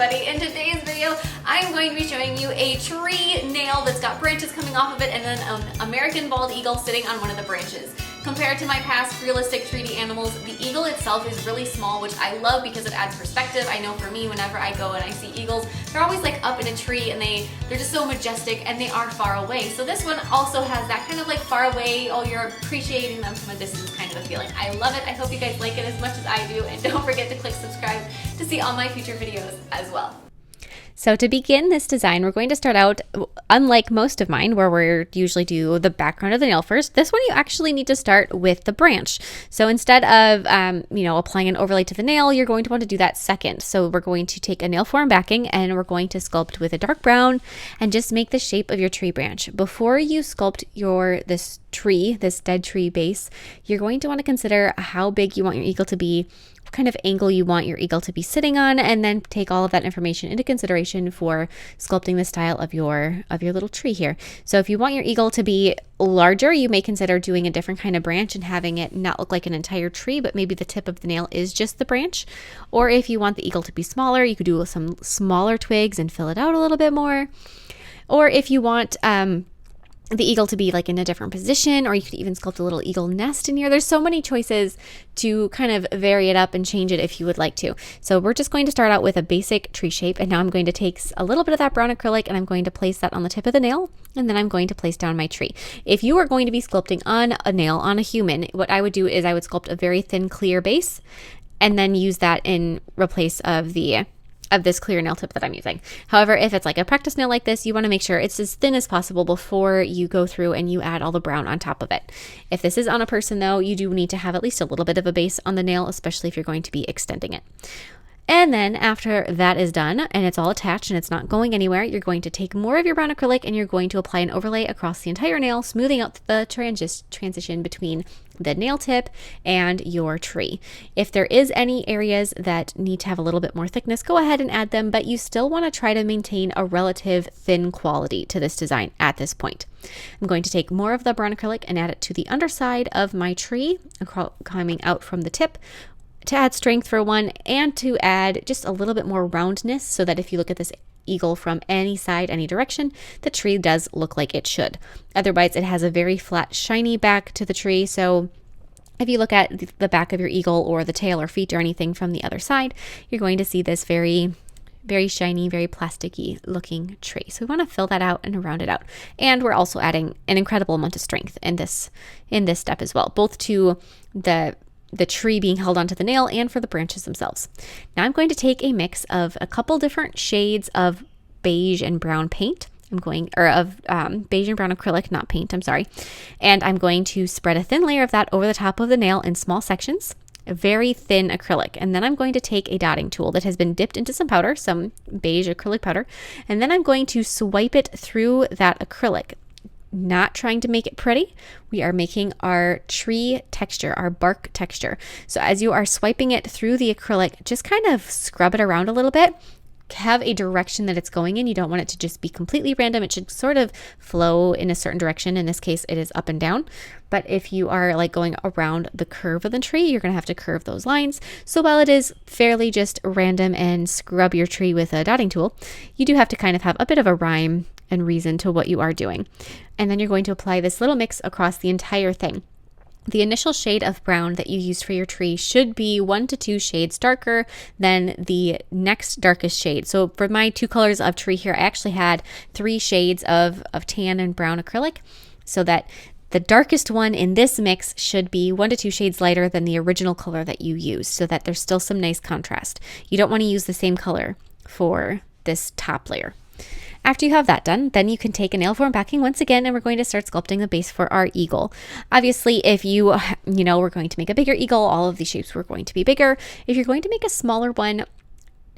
everybody. In today's video, I'm going to be showing you a tree nail that's got branches coming off of it and then an American bald eagle sitting on one of the branches. Compared to my past realistic 3D animals, the eagle itself is really small, which I love because it adds perspective. I know for me, whenever I go and I see eagles, they're always like up in a tree and they're just so majestic and they are far away. So this one also has that kind of like far away, oh, you're appreciating them from a distance kind of a feeling. I love it. I hope you guys like it as much as I do, and don't forget to click subscribe to see all my future videos as well. So to begin this design, we're going to start out, unlike most of mine, where we usually do the background of the nail first. This one you actually need to start with the branch. So instead of, applying an overlay to the nail, you're going to want to do that second. So we're going to take a nail form backing and we're going to sculpt with a dark brown and just make the shape of your tree branch. Before you sculpt this dead tree base, you're going to want to consider how big you want your eagle to be, what kind of angle you want your eagle to be sitting on, and then take all of that information into consideration for sculpting the style of your little tree here. So if you want your eagle to be larger, you may consider doing a different kind of branch and having it not look like an entire tree, but maybe the tip of the nail is just the branch. Or if you want the eagle to be smaller, you could do some smaller twigs and fill it out a little bit more. Or if you want the eagle to be like in a different position, or you could even sculpt a little eagle nest in here. There's so many choices to kind of vary it up and change it if you would like to. So we're just going to start out with a basic tree shape, and now I'm going to take a little bit of that brown acrylic and I'm going to place that on the tip of the nail, and then I'm going to place down my tree. If you are going to be sculpting on a nail, on a human, what I would do is I would sculpt a very thin clear base and then use that in replace of this clear nail tip that I'm using. However, if it's like a practice nail like this, you want to make sure it's as thin as possible before you go through and you add all the brown on top of it. If this is on a person though, you do need to have at least a little bit of a base on the nail, especially if you're going to be extending it. And then after that is done and it's all attached and it's not going anywhere, you're going to take more of your brown acrylic and you're going to apply an overlay across the entire nail, smoothing out the transition between the nail tip and your tree. If there is any areas that need to have a little bit more thickness, go ahead and add them, but you still want to try to maintain a relative thin quality to this design at this point. I'm going to take more of the brown acrylic and add it to the underside of my tree, coming out from the tip, to add strength for one, and to add just a little bit more roundness so that if you look at this eagle from any side, any direction, the tree does look like it should. Otherwise, it has a very flat, shiny back to the tree. So if you look at the back of your eagle or the tail or feet or anything from the other side, you're going to see this very, very shiny, very plasticky looking tree. So we want to fill that out and round it out. And we're also adding an incredible amount of strength in this step as well, both to the tree being held onto the nail and for the branches themselves. Now I'm going to take a mix of a couple different shades of beige and brown paint. Beige and brown acrylic, not paint, I'm sorry. And I'm going to spread a thin layer of that over the top of the nail in small sections, a very thin acrylic. And then I'm going to take a dotting tool that has been dipped into some powder, some beige acrylic powder, and then I'm going to swipe it through that acrylic. Not trying to make it pretty. We are making our tree texture, our bark texture. So as you are swiping it through the acrylic, just kind of scrub it around a little bit. Have a direction that it's going in. You don't want it to just be completely random. It should sort of flow in a certain direction. In this case, it is up and down. But if you are like going around the curve of the tree, you're going to have to curve those lines. So while it is fairly just random and scrub your tree with a dotting tool, you do have to kind of have a bit of a rhyme and reason to what you are doing. And then you're going to apply this little mix across the entire thing. The initial shade of brown that you used for your tree should be 1 to 2 shades darker than the next darkest shade. So for my 2 colors of tree here, I actually had 3 shades of tan and brown acrylic, so that the darkest one in this mix should be 1 to 2 shades lighter than the original color that you used, so that there's still some nice contrast. You don't want to use the same color for this top layer. After you have that done, then you can take a nail form backing once again, and we're going to start sculpting the base for our eagle. Obviously, if we're going to make a bigger eagle, all of these shapes were going to be bigger. If you're going to make a smaller one,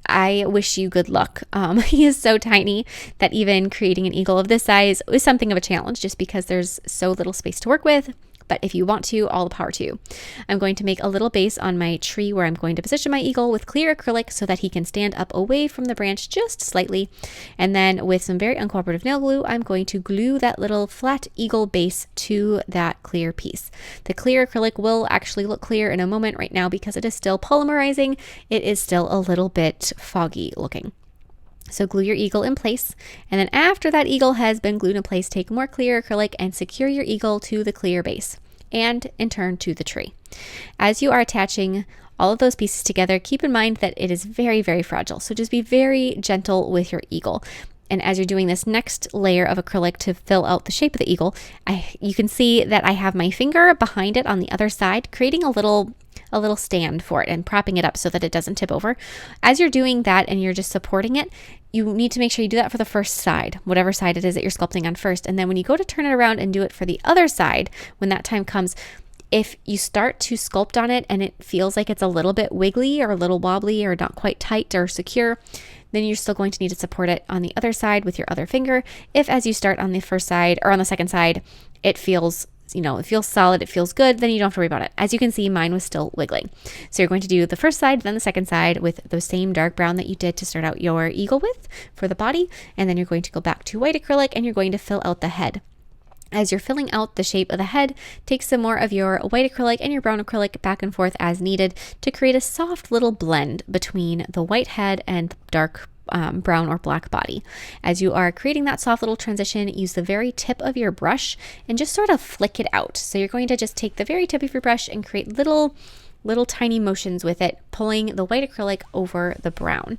I wish you good luck. He is so tiny that even creating an eagle of this size is something of a challenge, just because there's so little space to work with. But if you want to, all the power to you. I'm going to make a little base on my tree where I'm going to position my eagle with clear acrylic so that he can stand up away from the branch just slightly. And then with some very uncooperative nail glue, I'm going to glue that little flat eagle base to that clear piece. The clear acrylic will actually look clear in a moment. Right now, because it is still polymerizing, it is still a little bit foggy looking. So glue your eagle in place, and then after that eagle has been glued in place, take more clear acrylic and secure your eagle to the clear base, and in turn to the tree. As you are attaching all of those pieces together, keep in mind that it is very, very fragile. So just be very gentle with your eagle. And as you're doing this next layer of acrylic to fill out the shape of the eagle, you can see that I have my finger behind it on the other side, creating a little stand for it and propping it up so that it doesn't tip over. As you're doing that and you're just supporting it, you need to make sure you do that for the first side, whatever side it is that you're sculpting on first. And then when you go to turn it around and do it for the other side, when that time comes, if you start to sculpt on it and it feels like it's a little bit wiggly or a little wobbly or not quite tight or secure, then you're still going to need to support it on the other side with your other finger. If as you start on the first side or on the second side, it feels solid, it feels good, then you don't have to worry about it. As you can see, mine was still wiggling. So you're going to do the first side, then the second side with the same dark brown that you did to start out your eagle with for the body. And then you're going to go back to white acrylic and you're going to fill out the head. As you're filling out the shape of the head, take some more of your white acrylic and your brown acrylic back and forth as needed to create a soft little blend between the white head and dark brown or black body. As you are creating that soft little transition, use the very tip of your brush and just sort of flick it out. So you're going to just take the very tip of your brush and create little tiny motions with it, pulling the white acrylic over the brown.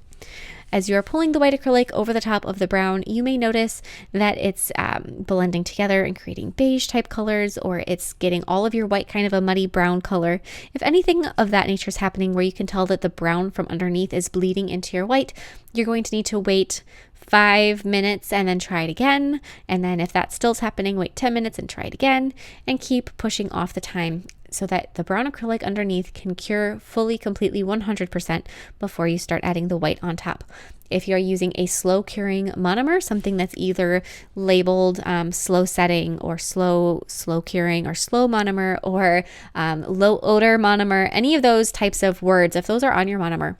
As you are pulling the white acrylic over the top of the brown, you may notice that it's blending together and creating beige type colors, or it's getting all of your white kind of a muddy brown color. If anything of that nature is happening where you can tell that the brown from underneath is bleeding into your white, you're going to need to wait 5 minutes and then try it again. And then if that still's happening, wait 10 minutes and try it again, and keep pushing off the time so that the brown acrylic underneath can cure fully, completely, 100% before you start adding the white on top. If you're using a slow curing monomer, something that's either labeled slow setting or slow curing or slow monomer or low odor monomer, any of those types of words, if those are on your monomer,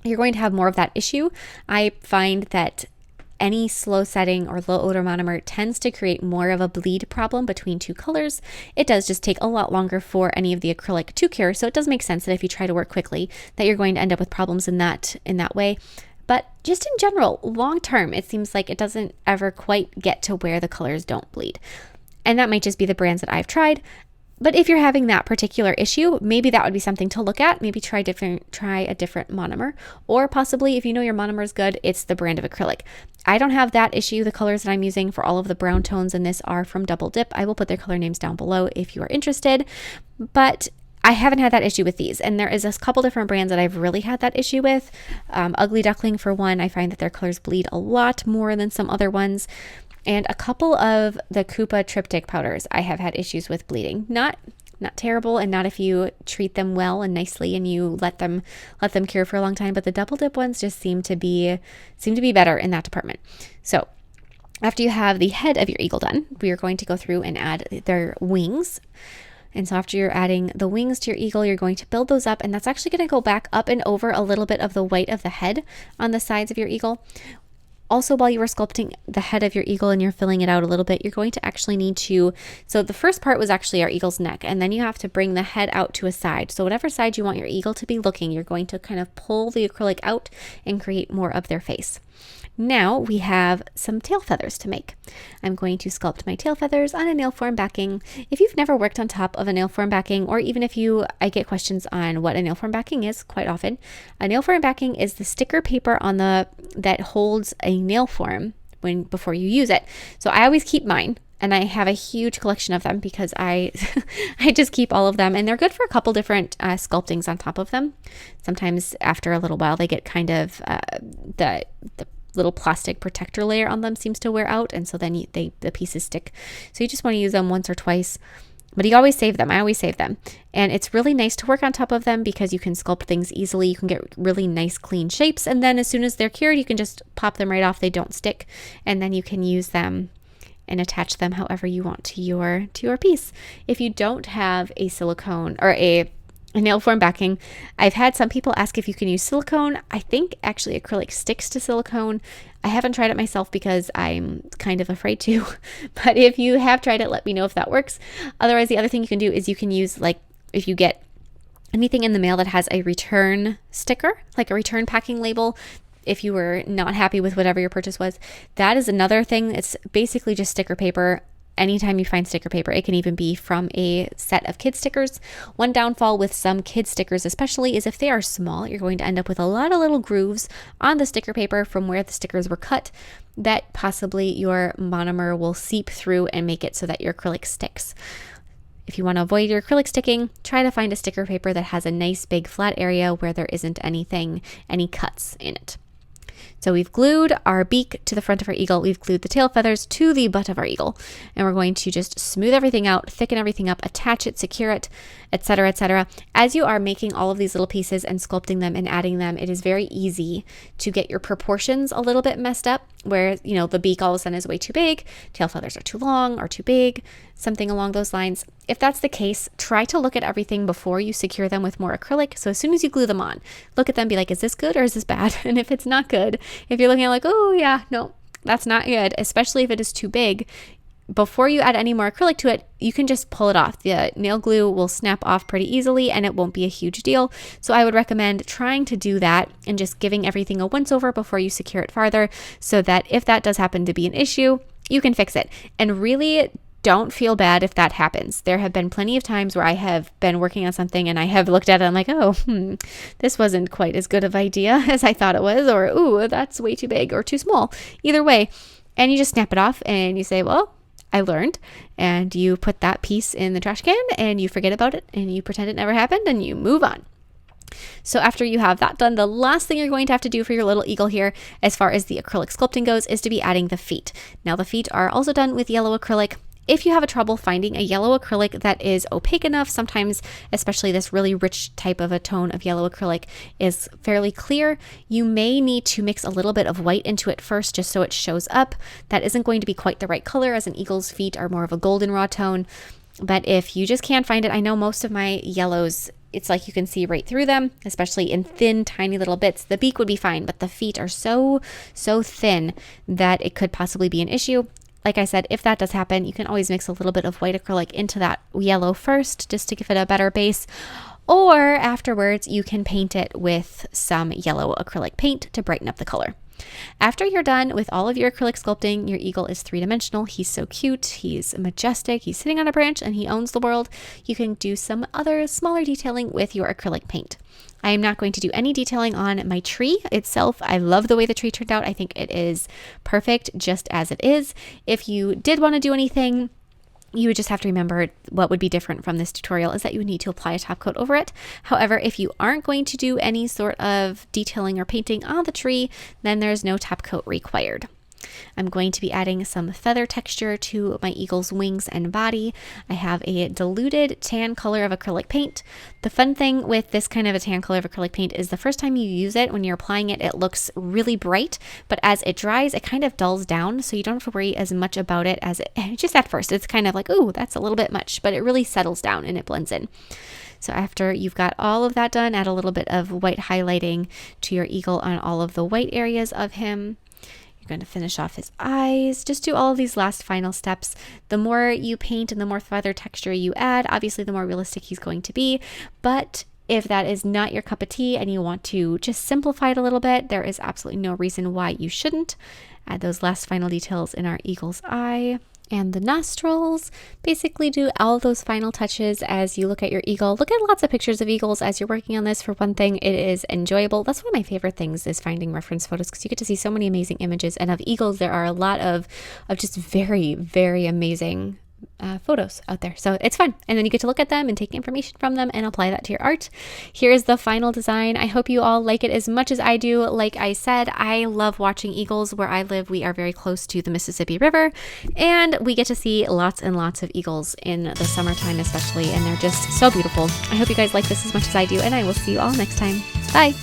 you're going to have more of that issue. I find that any slow setting or low odor monomer tends to create more of a bleed problem between two colors. It does just take a lot longer for any of the acrylic to cure, so it does make sense that if you try to work quickly that you're going to end up with problems in that way. But just in general, long term, it seems like it doesn't ever quite get to where the colors don't bleed. And that might just be the brands that I've tried. But if you're having that particular issue, maybe that would be something to look at. Maybe try a different monomer, or possibly if you know your monomer is good, it's the brand of acrylic. I don't have that issue. The colors that I'm using for all of the brown tones in this are from Double Dip. I will put their color names down below if you are interested, but I haven't had that issue with these. And there is a couple different brands that I've really had that issue with. Ugly Duckling, for one, I find that their colors bleed a lot more than some other ones. And a couple of the Koopa Triptych powders I have had issues with bleeding. Not terrible, and not if you treat them well and nicely and you let them cure for a long time, but the Double Dip ones just seem to be better in that department. So after you have the head of your eagle done, we are going to go through and add their wings. And so after you're adding the wings to your eagle, you're going to build those up, and that's actually going to go back up and over a little bit of the white of the head on the sides of your eagle. Also, while you were sculpting the head of your eagle and you're filling it out a little bit, you're going to actually need to, so the first part was actually our eagle's neck, and then you have to bring the head out to a side. So whatever side you want your eagle to be looking, you're going to kind of pull the acrylic out and create more of their face. Now we have some tail feathers to make. I'm going to sculpt my tail feathers on a nail form backing. If you've never worked on top of a nail form backing, or even if I get questions on what a nail form backing is quite often. A nail form backing is the sticker paper that holds a nail form before you use it. So I always keep mine, and I have a huge collection of them because I just keep all of them, and they're good for a couple different sculptings on top of them. Sometimes after a little while they get kind of the little plastic protector layer on them seems to wear out, and so then the pieces stick. So you just want to use them once or twice, but you always save them. I always save them, and it's really nice to work on top of them because you can sculpt things easily. You can get really nice clean shapes, and then as soon as they're cured, you can just pop them right off. They don't stick, and then you can use them and attach them however you want to your piece. If you don't have a silicone or a nail form backing, I've had some people ask if you can use silicone. I think actually acrylic sticks to silicone. I haven't tried it myself because I'm kind of afraid to, but if you have tried it, let me know if that works. Otherwise, the other thing you can do is you can use, like, if you get anything in the mail that has a return sticker, like a return packing label, if you were not happy with whatever your purchase was. That is another thing. It's basically just sticker paper. Anytime you find sticker paper, it can even be from a set of kid stickers. One downfall with some kid stickers especially is if they are small, you're going to end up with a lot of little grooves on the sticker paper from where the stickers were cut that possibly your monomer will seep through and make it so that your acrylic sticks. If you want to avoid your acrylic sticking, try to find a sticker paper that has a nice big flat area where there isn't any cuts in it. So we've glued our beak to the front of our eagle. We've glued the tail feathers to the butt of our eagle. And we're going to just smooth everything out, thicken everything up, attach it, secure it, etc., etc. As you are making all of these little pieces and sculpting them and adding them, it is very easy to get your proportions a little bit messed up, where, you know, the beak all of a sudden is way too big, tail feathers are too long or too big, something along those lines. If that's the case, try to look at everything before you secure them with more acrylic. So as soon as you glue them on, look at them, be like, is this good or is this bad? And if it's not good, if you're looking at like, oh yeah, no, that's not good, especially if it is too big, before you add any more acrylic to it, you can just pull it off. The nail glue will snap off pretty easily and it won't be a huge deal. So I would recommend trying to do that and just giving everything a once over before you secure it farther, so that if that does happen to be an issue, you can fix it. And really, don't feel bad if that happens. There have been plenty of times where I have been working on something and I have looked at it and I'm like, oh, this wasn't quite as good of an idea as I thought it was, or, ooh, that's way too big or too small. Either way. And you just snap it off and you say, well, I learned, and you put that piece in the trash can and you forget about it and you pretend it never happened and you move on. So after you have that done, the last thing you're going to have to do for your little eagle here, as far as the acrylic sculpting goes, is to be adding the feet. Now the feet are also done with yellow acrylic. If you have a trouble finding a yellow acrylic that is opaque enough, sometimes, especially this really rich type of a tone of yellow acrylic is fairly clear, you may need to mix a little bit of white into it first just so it shows up. That isn't going to be quite the right color, as an eagle's feet are more of a golden raw tone. But if you just can't find it, I know most of my yellows, it's like you can see right through them, especially in thin, tiny little bits. The beak would be fine, but the feet are so thin that it could possibly be an issue. Like I said, if that does happen, you can always mix a little bit of white acrylic into that yellow first, just to give it a better base. Or afterwards, you can paint it with some yellow acrylic paint to brighten up the color. After you're done with all of your acrylic sculpting, your eagle is three-dimensional. He's so cute. He's majestic. He's sitting on a branch and he owns the world. You can do some other smaller detailing with your acrylic paint. I am not going to do any detailing on my tree itself. I love the way the tree turned out. I think it is perfect just as it is. If you did want to do anything, you would just have to remember what would be different from this tutorial is that you would need to apply a top coat over it. However, if you aren't going to do any sort of detailing or painting on the tree, then there's no top coat required. I'm going to be adding some feather texture to my eagle's wings and body. I have a diluted tan color of acrylic paint. The fun thing with this kind of a tan color of acrylic paint is the first time you use it, when you're applying it, it looks really bright, but as it dries, it kind of dulls down, so you don't have to worry as much about it as it, just at first, it's kind of like, ooh, that's a little bit much, but it really settles down and it blends in. So after you've got all of that done, add a little bit of white highlighting to your eagle on all of the white areas of him. You're going to finish off his eyes. Just do all of these last final steps. The more you paint and the more feather texture you add, obviously the more realistic he's going to be. But if that is not your cup of tea and you want to just simplify it a little bit, there is absolutely no reason why you shouldn't. Add those last final details in our eagle's eye and the nostrils. Basically do all those final touches as you look at your eagle. Look at lots of pictures of eagles as you're working on this. For one thing, it is enjoyable. That's one of my favorite things, is finding reference photos, because you get to see so many amazing images. And of eagles, there are a lot of just very, very amazing photos out there. So it's fun. And then you get to look at them and take information from them and apply that to your art. Here is the final design. I hope you all like it as much as I do. Like I said, I love watching eagles. Where I live, we are very close to the Mississippi River, and we get to see lots and lots of eagles in the summertime especially, and they're just so beautiful. I hope you guys like this as much as I do, and I will see you all next time. Bye!